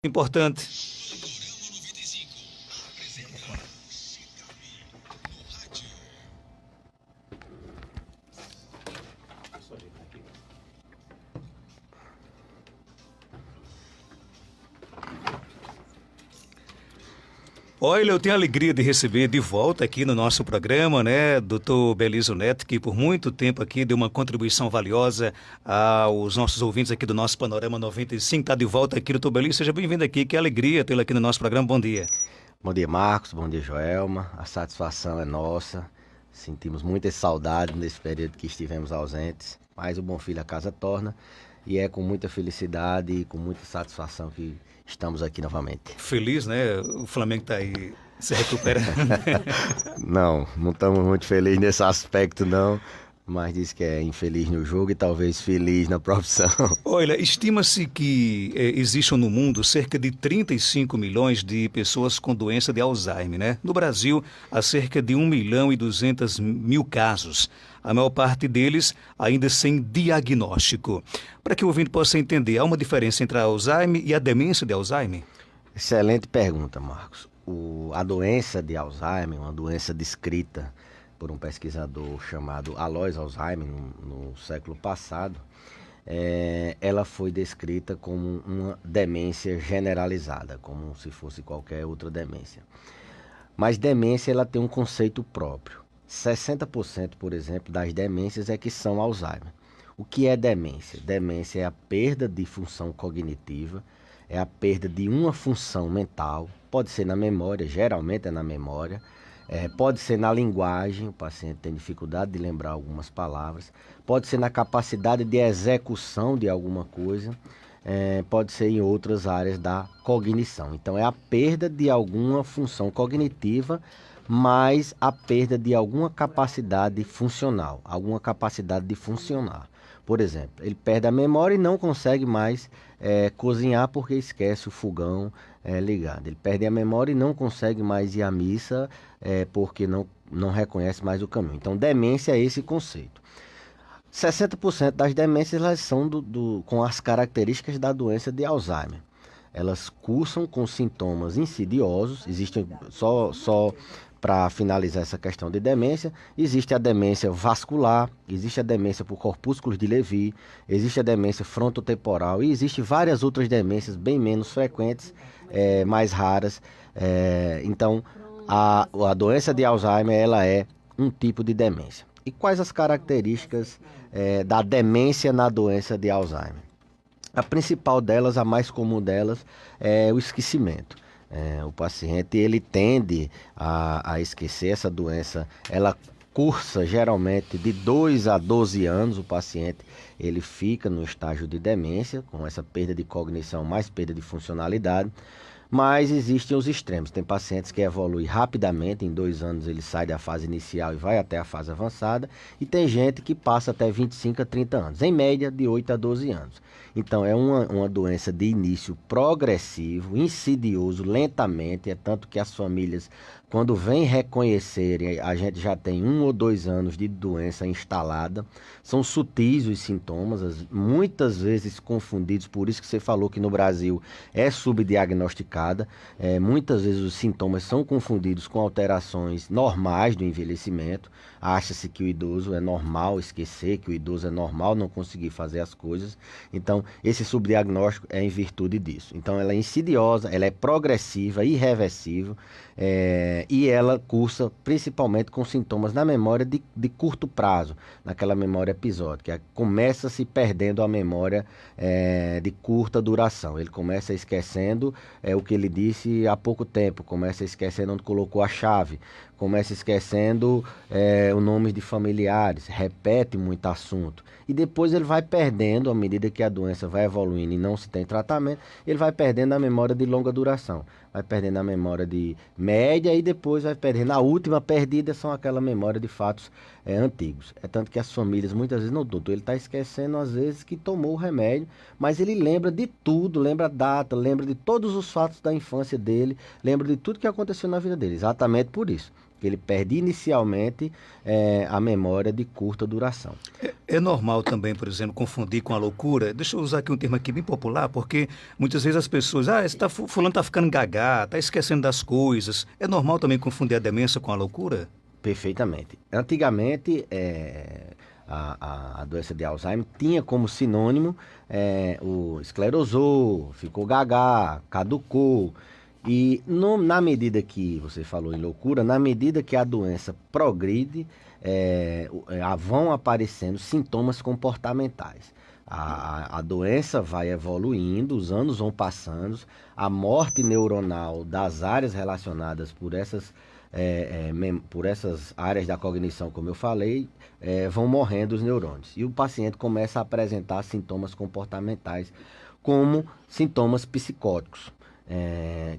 Importante. Olha, eu tenho a alegria de receber de volta aqui no nosso programa, né, Dr. Belísio Neto, que por muito tempo aqui deu uma contribuição valiosa aos nossos ouvintes aqui do nosso Panorama 95. Está de volta aqui, Dr. Belísio. Seja bem-vindo aqui. Que alegria tê-lo aqui no nosso programa. Bom dia. Bom dia, Marcos. Bom dia, Joelma. A satisfação é nossa. Sentimos muita saudade nesse período que estivemos ausentes, mas o bom filho a casa torna. E é com muita felicidade e com muita satisfação que estamos aqui novamente. Feliz, né? O Flamengo está aí se recuperando. Não estamos muito felizes nesse aspecto, não. Mas diz que é infeliz no jogo e talvez feliz na profissão. Olha, estima-se que existam no mundo cerca de 35 milhões de pessoas com doença de Alzheimer, né? No Brasil, há cerca de 1.200.000 casos. A maior parte deles ainda sem diagnóstico. Para que o ouvinte possa entender, há uma diferença entre a Alzheimer e a demência de Alzheimer? Excelente pergunta, Marcos. A doença de Alzheimer, uma doença descrita por um pesquisador chamado Alois Alzheimer no século passado, ela foi descrita como uma demência generalizada, como se fosse qualquer outra demência. Mas demência ela tem um conceito próprio. 60%, por exemplo, das demências é que são Alzheimer. O que é demência? Demência é a perda de função cognitiva, é a perda de uma função mental, pode ser na memória, geralmente é na memória, pode ser na linguagem, o paciente tem dificuldade de lembrar algumas palavras, pode ser na capacidade de execução de alguma coisa, pode ser em outras áreas da cognição. Então é a perda de alguma função cognitiva, mais a perda de alguma capacidade funcional, alguma capacidade de funcionar. Por exemplo, ele perde a memória e não consegue mais cozinhar porque esquece o fogão ligado. Ele perde a memória e não consegue mais ir à missa porque não reconhece mais o caminho. Então, demência é esse conceito. 60% das demências elas são com as características da doença de Alzheimer. Elas cursam com sintomas insidiosos, existem só para finalizar essa questão de demência, existe a demência vascular, existe a demência por corpúsculos de Levy, existe a demência frontotemporal e existe várias outras demências bem menos frequentes, mais raras. Então, a doença de Alzheimer ela é um tipo de demência. E quais as características da demência na doença de Alzheimer? A principal delas, a mais comum delas, é o esquecimento. O paciente ele tende a esquecer. Essa doença, ela cursa geralmente de 2 a 12 anos. O paciente ele fica no estágio de demência, com essa perda de cognição mais perda de funcionalidade. Mas existem os extremos. Tem pacientes que evoluem rapidamente, em 2 anos ele sai da fase inicial e vai até a fase avançada. E tem gente que passa até 25 a 30 anos, em média de 8 a 12 anos. Então é uma doença de início progressivo, insidioso, lentamente. É tanto que as famílias, quando vêm reconhecerem, a gente já tem 1 ou 2 anos de doença instalada. São sutis os sintomas, muitas vezes confundidos, por isso que você falou que no Brasil é subdiagnosticada. Muitas vezes os sintomas são confundidos com alterações normais do envelhecimento. Acha-se que o idoso é normal esquecer, que o idoso é normal não conseguir fazer as coisas. Então, esse subdiagnóstico é em virtude disso. Então, ela é insidiosa, ela é progressiva, irreversível, e ela cursa principalmente com sintomas na memória de curto prazo, naquela memória episódica. Começa se perdendo a memória de curta duração. Ele começa esquecendo o que ele disse há pouco tempo, começa esquecendo onde colocou a chave, começa esquecendo o nome de familiares, repete muito assunto. E depois ele vai perdendo, à medida que a doença vai evoluindo e não se tem tratamento, ele vai perdendo a memória de longa duração. Vai perdendo a memória de média e depois vai perdendo. A última perdida são aquela memória de fatos antigos. É tanto que as famílias muitas vezes, não, doutor, ele está esquecendo às vezes que tomou o remédio, mas ele lembra de tudo, lembra a data, lembra de todos os fatos da infância dele, lembra de tudo que aconteceu na vida dele, exatamente por isso. que ele perde inicialmente a memória de curta duração. É normal também, por exemplo, confundir com a loucura. Deixa eu usar aqui um termo aqui bem popular, porque muitas vezes as pessoas, fulano está ficando gagá, está esquecendo das coisas. É normal também confundir a demência com a loucura? Perfeitamente. Antigamente, a doença de Alzheimer tinha como sinônimo o esclerosou, ficou gagá, caducou. E na medida que você falou em loucura, na medida que a doença progride, vão aparecendo sintomas comportamentais. A doença vai evoluindo, os anos vão passando, a morte neuronal das áreas relacionadas por essas áreas da cognição, como eu falei, vão morrendo os neurônios. E o paciente começa a apresentar sintomas comportamentais, como sintomas psicóticos.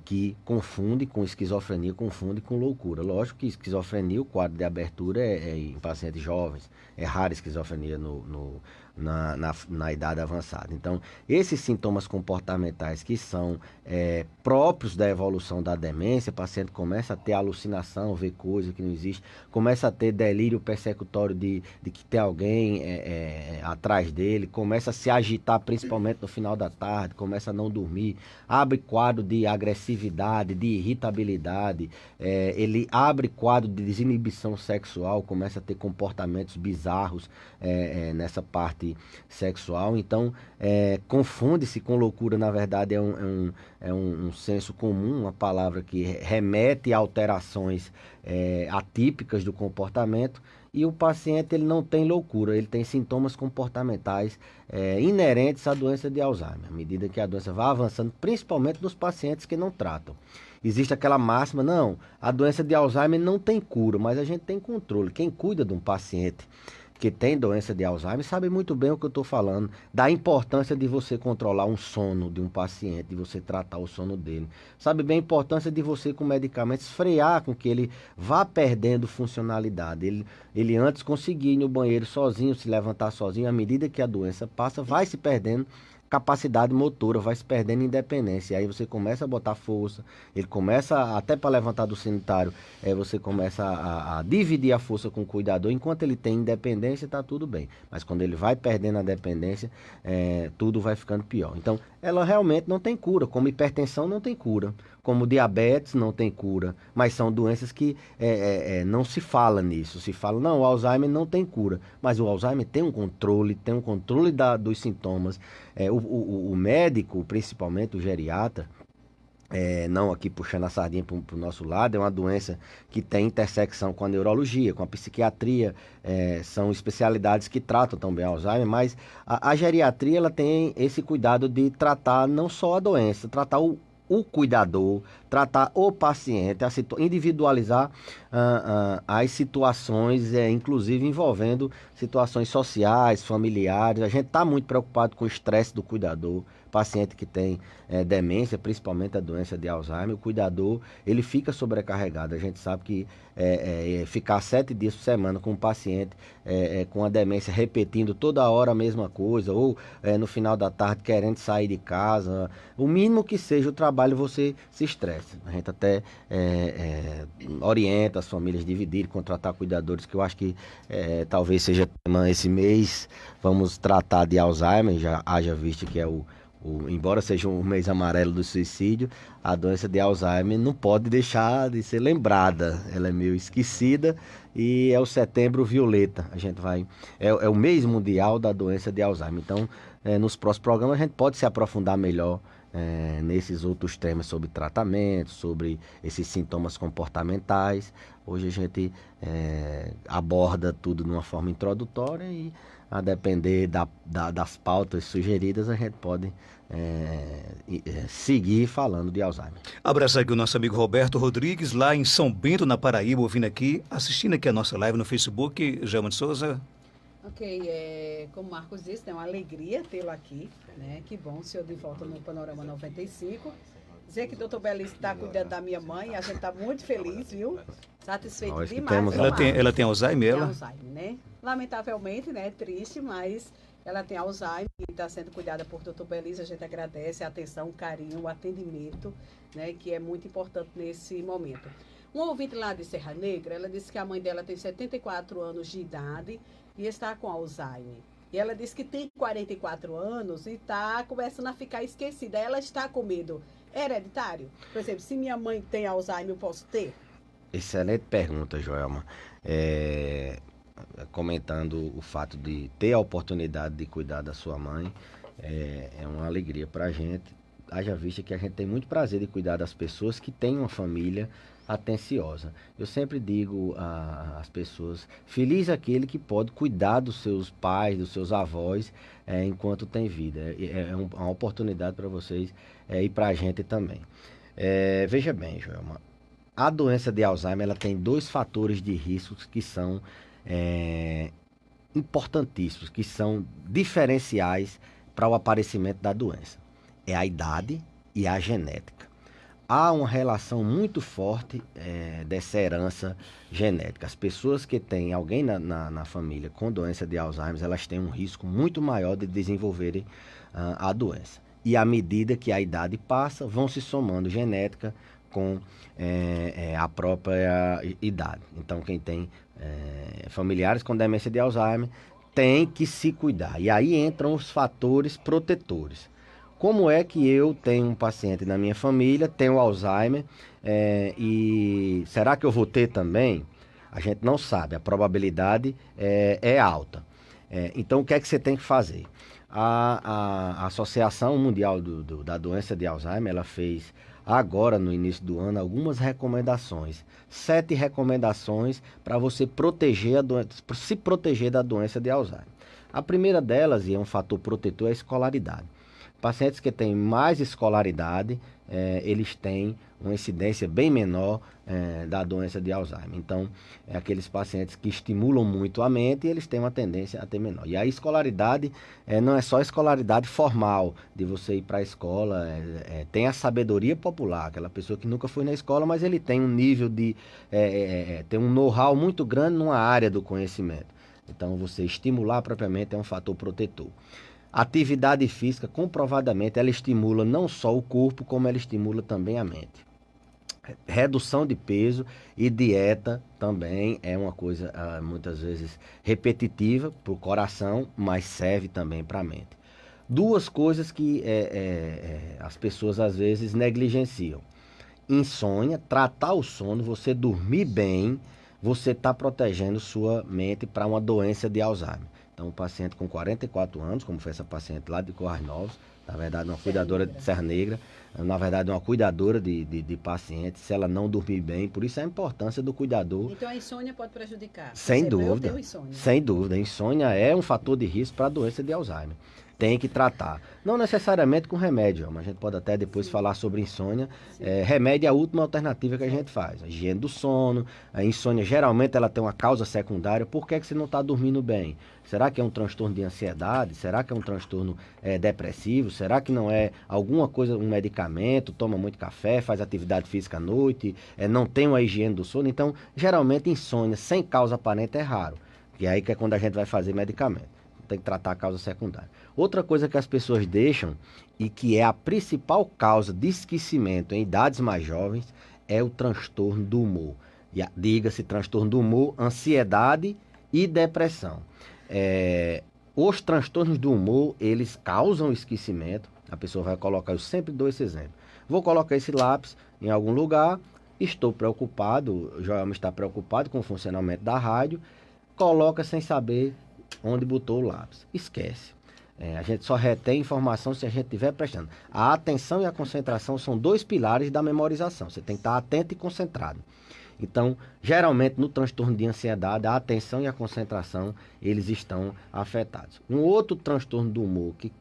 Que confunde com esquizofrenia, confunde com loucura. Lógico que esquizofrenia, o quadro de abertura é em pacientes jovens, é rara esquizofrenia na idade avançada. Então, esses sintomas comportamentais que são próprios da evolução da demência, o paciente começa a ter alucinação, ver coisa que não existe, começa a ter delírio persecutório de que tem alguém atrás dele, começa a se agitar principalmente no final da tarde, começa a não dormir, abre quadro de agressividade, de irritabilidade, ele abre quadro de desinibição sexual, começa a ter comportamentos bizarros nessa parte sexual. Então, confunde-se com loucura. Na verdade é um senso comum, uma palavra que remete a alterações atípicas do comportamento. E o paciente ele não tem loucura, ele tem sintomas comportamentais inerentes à doença de Alzheimer. À medida que a doença vai avançando, principalmente nos pacientes que não tratam. Existe aquela máxima, não, a doença de Alzheimer não tem cura, mas a gente tem controle. Quem cuida de um paciente que tem doença de Alzheimer sabe muito bem o que eu estou falando, da importância de você controlar um sono de um paciente, de você tratar o sono dele. Sabe bem a importância de você, com medicamentos, frear com que ele vá perdendo funcionalidade. Ele antes conseguia ir no banheiro sozinho, se levantar sozinho, à medida que a doença passa, vai se perdendo capacidade motora, vai se perdendo independência. E aí você começa a botar força, ele começa, até para levantar do sanitário, você começa a dividir a força com o cuidador. Enquanto ele tem independência, está tudo bem. Mas quando ele vai perdendo a dependência, tudo vai ficando pior. Então, ela realmente não tem cura. Como hipertensão não tem cura. Como diabetes não tem cura. Mas são doenças que não se fala nisso. Se fala, não, o Alzheimer não tem cura. Mas o Alzheimer tem um controle dos sintomas. O médico, principalmente o geriatra, não aqui puxando a sardinha para o nosso lado, é uma doença que tem intersecção com a neurologia, com a psiquiatria, são especialidades que tratam também Alzheimer, mas a geriatria ela tem esse cuidado de tratar não só a doença, tratar o cuidador, tratar o paciente, individualizar as situações, inclusive envolvendo situações sociais, familiares. A gente está muito preocupado com o estresse do cuidador. Paciente que tem demência, principalmente a doença de Alzheimer, o cuidador ele fica sobrecarregado. A gente sabe que ficar 7 dias por semana com um paciente com a demência repetindo toda hora a mesma coisa, ou no final da tarde querendo sair de casa, o mínimo que seja o trabalho, você se estressa. A gente até orienta as famílias a dividirem, contratar cuidadores, que eu acho que talvez seja tema esse mês. Vamos tratar de Alzheimer, já haja visto que embora seja um mês amarelo do suicídio, a doença de Alzheimer não pode deixar de ser lembrada. Ela é meio esquecida e é o Setembro Violeta. A gente é o mês mundial da doença de Alzheimer. Então, nos próximos programas a gente pode se aprofundar melhor nesses outros temas sobre tratamento, sobre esses sintomas comportamentais. Hoje a gente aborda tudo de uma forma introdutória e, a depender das pautas sugeridas, a gente pode seguir falando de Alzheimer. Abraço aqui o nosso amigo Roberto Rodrigues, lá em São Bento, na Paraíba, ouvindo aqui, assistindo aqui a nossa live no Facebook. Jaman de Souza. Ok, como o Marcos disse, é uma alegria tê-lo aqui, né? Que bom, o senhor de volta no Panorama 95. Dizer que o doutor Belício está cuidando da minha mãe, a gente está muito feliz, viu? Satisfeito demais. Ela tem Alzheimer, Tem Alzheimer, né? Lamentavelmente, né? Triste, mas ela tem Alzheimer e está sendo cuidada por doutor Belício. A gente agradece a atenção, o carinho, o atendimento, né? Que é muito importante nesse momento. Um ouvinte lá de Serra Negra, ela disse que a mãe dela tem 74 anos de idade e está com Alzheimer. E ela disse que tem 44 anos e está começando a ficar esquecida. Ela está com medo. É hereditário? Por exemplo, se minha mãe tem Alzheimer, eu posso ter? Excelente pergunta, Joelma. Comentando o fato de ter a oportunidade de cuidar da sua mãe, é uma alegria para a gente. Haja vista que a gente tem muito prazer de cuidar das pessoas que têm uma família atenciosa. Eu sempre digo às pessoas, feliz aquele que pode cuidar dos seus pais, dos seus avós, enquanto tem vida. Uma oportunidade para vocês e para a gente também. Veja bem, Joelma, a doença de Alzheimer ela tem dois fatores de riscos que são importantíssimos, que são diferenciais para o aparecimento da doença. É a idade e a genética. Há uma relação muito forte dessa herança genética. As pessoas que têm alguém na família com doença de Alzheimer, elas têm um risco muito maior de desenvolverem a doença. E à medida que a idade passa, vão se somando genética com a própria idade. Então, quem tem familiares com demência de Alzheimer tem que se cuidar. E aí entram os fatores protetores. Como é que eu tenho um paciente na minha família, tenho Alzheimer, e será que eu vou ter também? A gente não sabe, a probabilidade é alta. Então, o que é que você tem que fazer? A Associação Mundial da Doença de Alzheimer, ela fez agora, no início do ano, algumas recomendações. 7 recomendações para você se proteger da doença de Alzheimer. A primeira delas, e é um fator protetor, é a escolaridade. Pacientes que têm mais escolaridade, eles têm uma incidência bem menor da doença de Alzheimer. Então, aqueles pacientes que estimulam muito a mente, eles têm uma tendência a ter menor. E a escolaridade não é só a escolaridade formal, de você ir para a escola, tem a sabedoria popular, aquela pessoa que nunca foi na escola, mas ele tem um nível tem um know-how muito grande numa área do conhecimento. Então, você estimular propriamente é um fator protetor. Atividade física, comprovadamente, ela estimula não só o corpo, como ela estimula também a mente. Redução de peso e dieta também é uma coisa, muitas vezes, repetitiva para o coração, mas serve também para a mente. Duas coisas que as pessoas, às vezes, negligenciam. Insônia, tratar o sono, você dormir bem, você está protegendo sua mente para uma doença de Alzheimer. Então, um paciente com 44 anos, como foi essa paciente lá de Corrais Novos, na verdade, uma cuidadora de Serra Negra, na verdade, uma cuidadora de pacientes, se ela não dormir bem, por isso a importância do cuidador. Então, a insônia pode prejudicar? Sem dúvida, eu tenho insônia. Sem dúvida. A insônia é um fator de risco para a doença de Alzheimer. Tem que tratar. Não necessariamente com remédio, mas a gente pode até depois falar sobre insônia. Remédio é a última alternativa que a gente faz. A higiene do sono, a insônia geralmente ela tem uma causa secundária. Por que você não está dormindo bem? Será que é um transtorno de ansiedade? Será que é um transtorno depressivo? Será que não é alguma coisa, um medicamento? Toma muito café, faz atividade física à noite, não tem uma higiene do sono? Então, geralmente insônia sem causa aparente é raro. E aí que é quando a gente vai fazer medicamento. Tem que tratar a causa secundária. Outra coisa que as pessoas deixam e que é a principal causa de esquecimento em idades mais jovens é o transtorno do humor. Diga-se transtorno do humor, ansiedade e depressão. Os transtornos do humor, eles causam esquecimento. A pessoa vai colocar, eu sempre dou esse exemplo. Vou colocar esse lápis em algum lugar, estou preocupado, o Joelma está preocupado com o funcionamento da rádio, coloca sem saber onde botou o lápis. Esquece. A gente só retém informação se a gente estiver prestando. A atenção e a concentração são 2 pilares da memorização. Você tem que estar atento e concentrado. Então, geralmente no transtorno de ansiedade, a atenção e a concentração, eles estão afetados. Um outro transtorno do humor que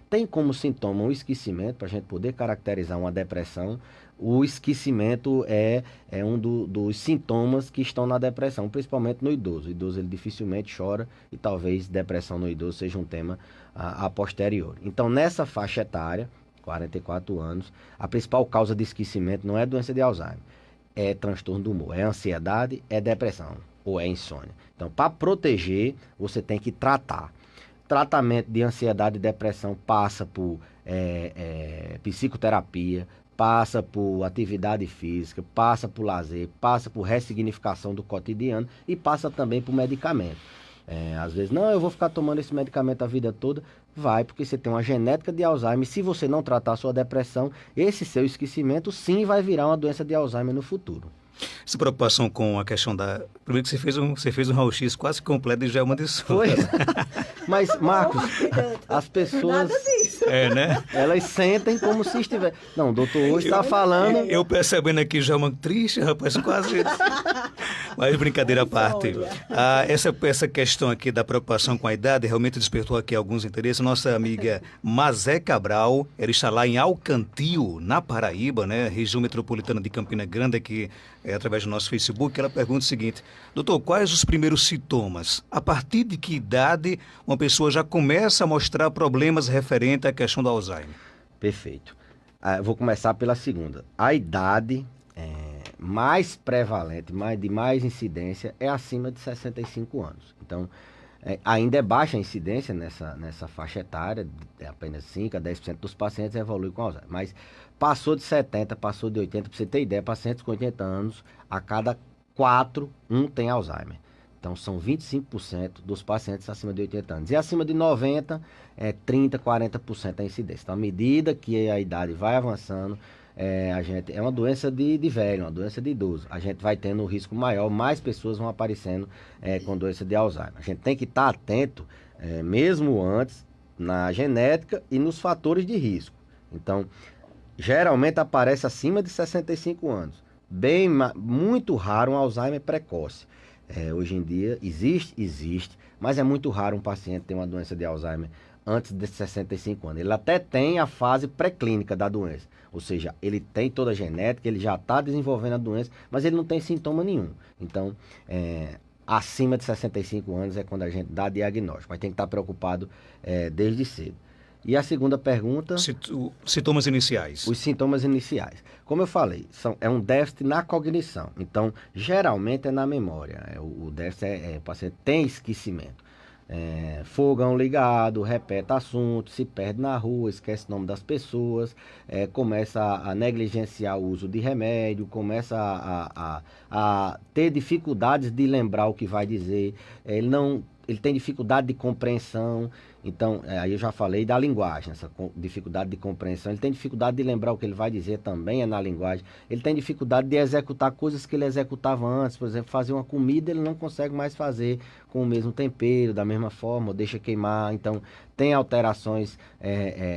tem como sintoma o esquecimento, para a gente poder caracterizar uma depressão. O esquecimento é um dos sintomas que estão na depressão, principalmente no idoso. O idoso ele dificilmente chora e talvez depressão no idoso seja um tema a posteriori. Então, nessa faixa etária, 44 anos, a principal causa de esquecimento não é doença de Alzheimer, é transtorno do humor, é ansiedade, é depressão ou é insônia. Então, para proteger, você tem que tratar. Tratamento de ansiedade e depressão passa por psicoterapia, passa por atividade física, passa por lazer, passa por ressignificação do cotidiano e passa também por medicamento. Às vezes, não, eu vou ficar tomando esse medicamento a vida toda. Vai, porque você tem uma genética de Alzheimer. Se você não tratar a sua depressão, esse seu esquecimento sim vai virar uma doença de Alzheimer no futuro. Essa preocupação com a questão da... Primeiro que você fez um raio-x quase completo de Djalma de Souza. Foi. Mas, Marcos, as pessoas... Nada disso. Né? Elas sentem como se estivesse... Não, o doutor hoje está falando... Eu percebendo aqui Djalma triste, rapaz, quase... Mas brincadeira à parte. Essa questão aqui da preocupação com a idade realmente despertou aqui alguns interesses. Nossa amiga Mazé Cabral, ela está lá em Alcantil, na Paraíba, né? Região metropolitana de Campina Grande, aqui através do nosso Facebook. Ela pergunta o seguinte: doutor, quais os primeiros sintomas? A partir de que idade uma pessoa já começa a mostrar problemas referentes à questão do Alzheimer? Perfeito. Vou começar pela segunda. A idade mais prevalente, de mais incidência, é acima de 65 anos. Então, ainda é baixa a incidência nessa faixa etária, apenas 5 a 10% dos pacientes evoluem com Alzheimer. Mas passou de 70, passou de 80, para você ter ideia, pacientes com 80 anos, a cada 4, um tem Alzheimer. Então, são 25% dos pacientes acima de 80 anos. E acima de 90, 30, 40% a incidência. Então, à medida que a idade vai avançando, é uma doença de velho, uma doença de idoso. A gente vai tendo um risco maior, mais pessoas vão aparecendo com doença de Alzheimer. A gente tem que estar atento, mesmo antes, na genética e nos fatores de risco. Então, geralmente aparece acima de 65 anos. Muito raro um Alzheimer precoce. Hoje em dia existe, mas é muito raro um paciente ter uma doença de Alzheimer antes de 65 anos. Ele até tem a fase pré-clínica da doença, ou seja, ele tem toda a genética, ele já está desenvolvendo a doença, mas ele não tem sintoma nenhum. Então, acima de 65 anos é quando a gente dá diagnóstico, mas tem que estar preocupado desde cedo. E a segunda pergunta... Sintomas iniciais. Os sintomas iniciais. Como eu falei, é um déficit na cognição. Então, geralmente é na memória. O déficit o paciente tem esquecimento. Fogão ligado, repete assunto, se perde na rua, esquece o nome das pessoas, começa a negligenciar o uso de remédio, começa a ter dificuldades de lembrar o que vai dizer, ele tem dificuldade de compreensão. Então, aí eu já falei da linguagem, essa dificuldade de compreensão. Ele tem dificuldade de lembrar o que ele vai dizer também, na linguagem. Ele tem dificuldade de executar coisas que ele executava antes. Por exemplo, fazer uma comida, ele não consegue mais fazer com o mesmo tempero, da mesma forma, ou deixa queimar. Então, tem alterações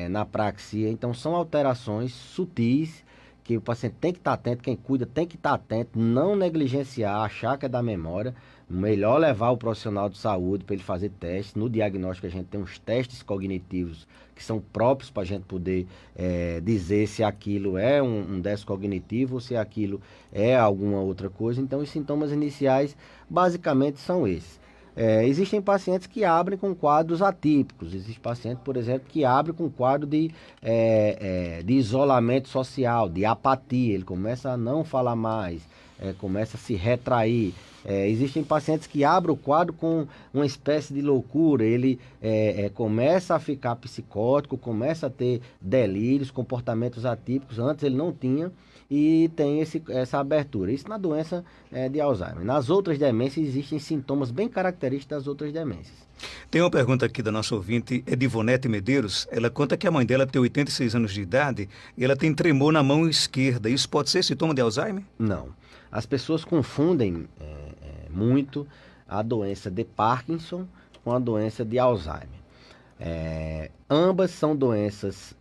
na praxia. Então, são alterações sutis que o paciente tem que estar atento, quem cuida tem que estar atento, não negligenciar, achar que é da memória. Melhor levar o profissional de saúde para ele fazer testes. No diagnóstico a gente tem uns testes cognitivos que são próprios para a gente poder dizer se aquilo é um déficit cognitivo ou se aquilo é alguma outra coisa. Então os sintomas iniciais basicamente são esses. Existem pacientes que abrem com quadros atípicos. Existe paciente, por exemplo, que abre com quadro de isolamento social, de apatia. Ele começa a não falar mais, começa a se retrair. Existem pacientes que abrem o quadro com uma espécie de loucura. Ele começa a ficar psicótico, começa a ter delírios, comportamentos atípicos. Antes ele não tinha. E tem essa abertura. Isso na doença de Alzheimer. Nas outras demências existem sintomas bem característicos das outras demências. Tem uma pergunta aqui da nossa ouvinte, Edivonete Medeiros. Ela conta que a mãe dela tem 86 anos de idade e ela tem tremor na mão esquerda. Isso pode ser sintoma de Alzheimer? Não. As pessoas confundem muito a doença de Parkinson com a doença de Alzheimer. Ambas são doenças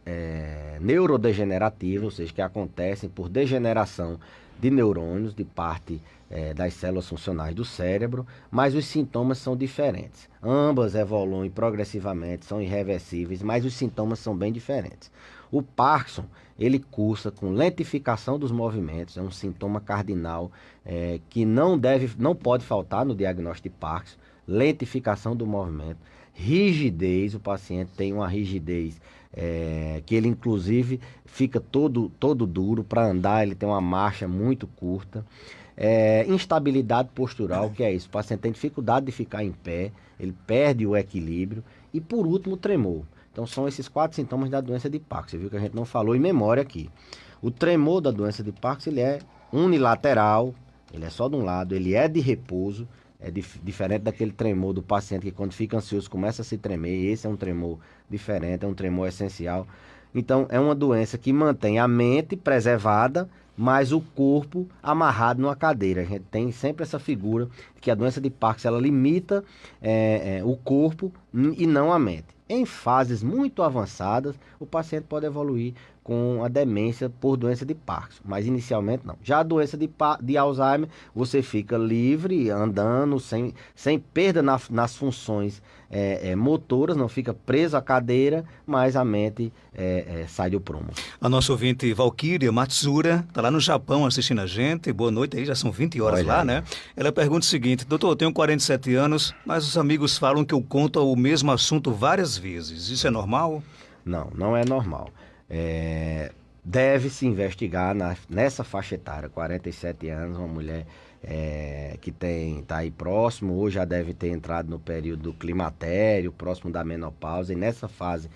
neurodegenerativas, ou seja, que acontecem por degeneração de neurônios, de parte das células funcionais do cérebro, mas os sintomas são diferentes. Ambas evoluem progressivamente, são irreversíveis, mas os sintomas são bem diferentes. O Parkinson, ele cursa com lentificação dos movimentos, é um sintoma cardinal que não pode faltar no diagnóstico de Parkinson, lentificação do movimento. Rigidez, o paciente tem uma rigidez que ele inclusive fica todo duro para andar, ele tem uma marcha muito curta. Instabilidade postural, que é isso, o paciente tem dificuldade de ficar em pé, ele perde o equilíbrio. E por último, tremor. Então são esses 4 sintomas da doença de Parkinson. Você viu que a gente não falou em memória aqui. O tremor da doença de Parkinson, ele é unilateral, ele é só de um lado, ele é de repouso, é diferente daquele tremor do paciente que quando fica ansioso começa a se tremer. Esse é um tremor diferente, é um tremor essencial. Então, é uma doença que mantém a mente preservada, mas o corpo amarrado numa cadeira. A gente tem sempre essa figura que a doença de Parkinson ela limita o corpo e não a mente. Em fases muito avançadas, o paciente pode evoluir com a demência por doença de Parkinson, mas inicialmente não. Já a doença de Alzheimer, você fica livre, andando, sem perda nas funções motoras, não fica preso à cadeira, mas a mente sai do prumo. A nossa ouvinte Valquíria Matsura está lá no Japão assistindo a gente. Boa noite aí, já são 20 horas lá, né? Ela pergunta o seguinte: doutor, eu tenho 47 anos, mas os amigos falam que eu conto o mesmo assunto várias vezes. Isso é normal? Não, não é normal. Deve-se investigar nessa faixa etária, 47 anos, uma mulher que está aí próximo, ou já deve ter entrado no período do climatério, próximo da menopausa, e nessa fase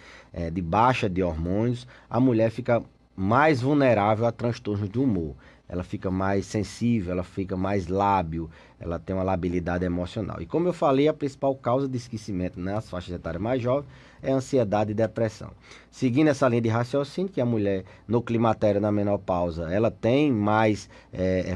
de baixa de hormônios, a mulher fica mais vulnerável a transtornos de humor. Ela fica mais sensível, ela fica mais lábil, ela tem uma labilidade emocional. E como eu falei, a principal causa de esquecimento nas faixas etárias mais jovens é a ansiedade e depressão. Seguindo essa linha de raciocínio, que a mulher no climatério, na menopausa, ela tem mais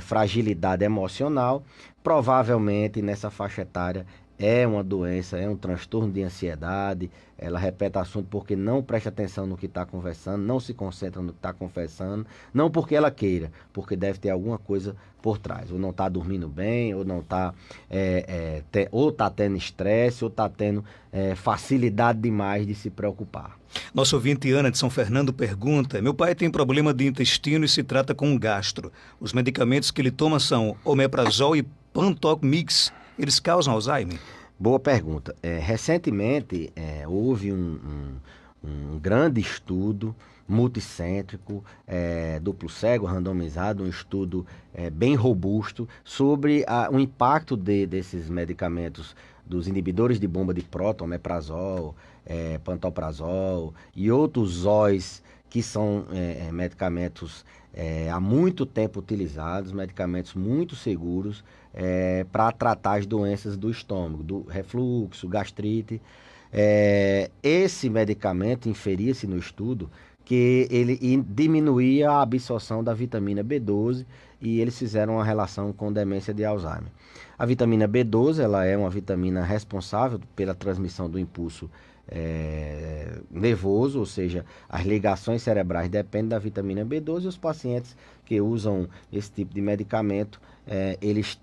fragilidade emocional, provavelmente nessa faixa etária é uma doença, é um transtorno de ansiedade. Ela repete assunto porque não presta atenção no que está conversando, não se concentra no que está conversando, não porque ela queira, porque deve ter alguma coisa por trás. Ou não está dormindo bem, ou não está ou está tendo estresse, ou está tendo facilidade demais de se preocupar. Nossa ouvinte Ana de São Fernando pergunta: meu pai tem problema de intestino e se trata com um gastro. Os medicamentos que ele toma são omeprazol e Pantoc Mix. Eles causam Alzheimer? Boa pergunta. Recentemente houve um grande estudo multicêntrico, duplo cego, randomizado, um estudo bem robusto sobre o impacto desses medicamentos, dos inibidores de bomba de próton, omeprazol, pantoprazol e outros ZOIs, que são medicamentos há muito tempo utilizados, medicamentos muito seguros para tratar as doenças do estômago, do refluxo, gastrite. Esse medicamento inferia-se no estudo que ele diminuía a absorção da vitamina B12 e eles fizeram uma relação com demência de Alzheimer. A vitamina B12 ela é uma vitamina responsável pela transmissão do impulso nervoso, ou seja, as ligações cerebrais dependem da vitamina B12 e os pacientes que usam esse tipo de medicamento, eles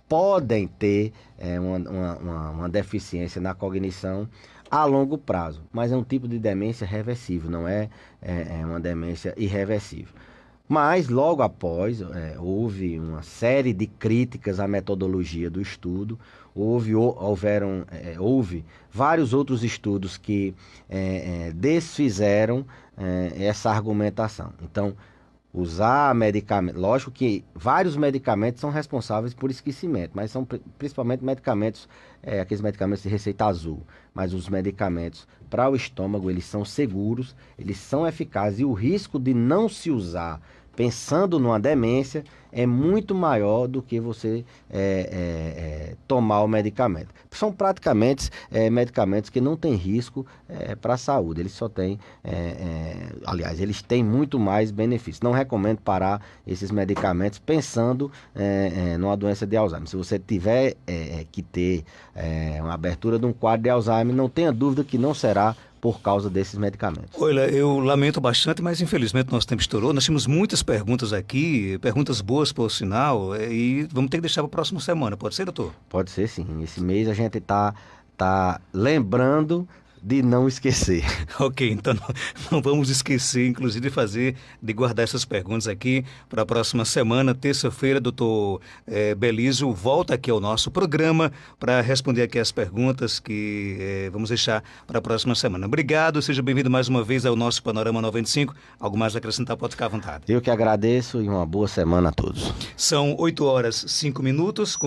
podem ter uma deficiência na cognição a longo prazo, mas é um tipo de demência reversível, não é uma demência irreversível. Mas logo após houve uma série de críticas à metodologia do estudo, houve vários outros estudos que desfizeram essa argumentação. Então, usar medicamentos, lógico que vários medicamentos são responsáveis por esquecimento, mas são principalmente medicamentos, aqueles medicamentos de receita azul, mas os medicamentos para o estômago, eles são seguros, eles são eficazes e o risco de não se usar pensando numa demência é muito maior do que você tomar o medicamento. São praticamente medicamentos que não têm risco para a saúde, eles só têm, aliás, eles têm muito mais benefícios. Não recomendo parar esses medicamentos pensando numa doença de Alzheimer. Se você tiver que ter uma abertura de um quadro de Alzheimer, não tenha dúvida que não será por causa desses medicamentos. Olha, eu lamento bastante, mas infelizmente nosso tempo estourou. Nós tínhamos muitas perguntas aqui, perguntas boas por sinal, e vamos ter que deixar para a próxima semana. Pode ser, doutor? Pode ser, sim. Esse mês a gente tá lembrando de não esquecer. Ok, então não vamos esquecer, inclusive, de guardar essas perguntas aqui para a próxima semana, terça-feira. Doutor Belísio volta aqui ao nosso programa para responder aqui as perguntas que vamos deixar para a próxima semana. Obrigado, seja bem-vindo mais uma vez ao nosso Panorama 95. Algo mais a acrescentar, pode ficar à vontade. Eu que agradeço e uma boa semana a todos. São 8 horas 5 minutos.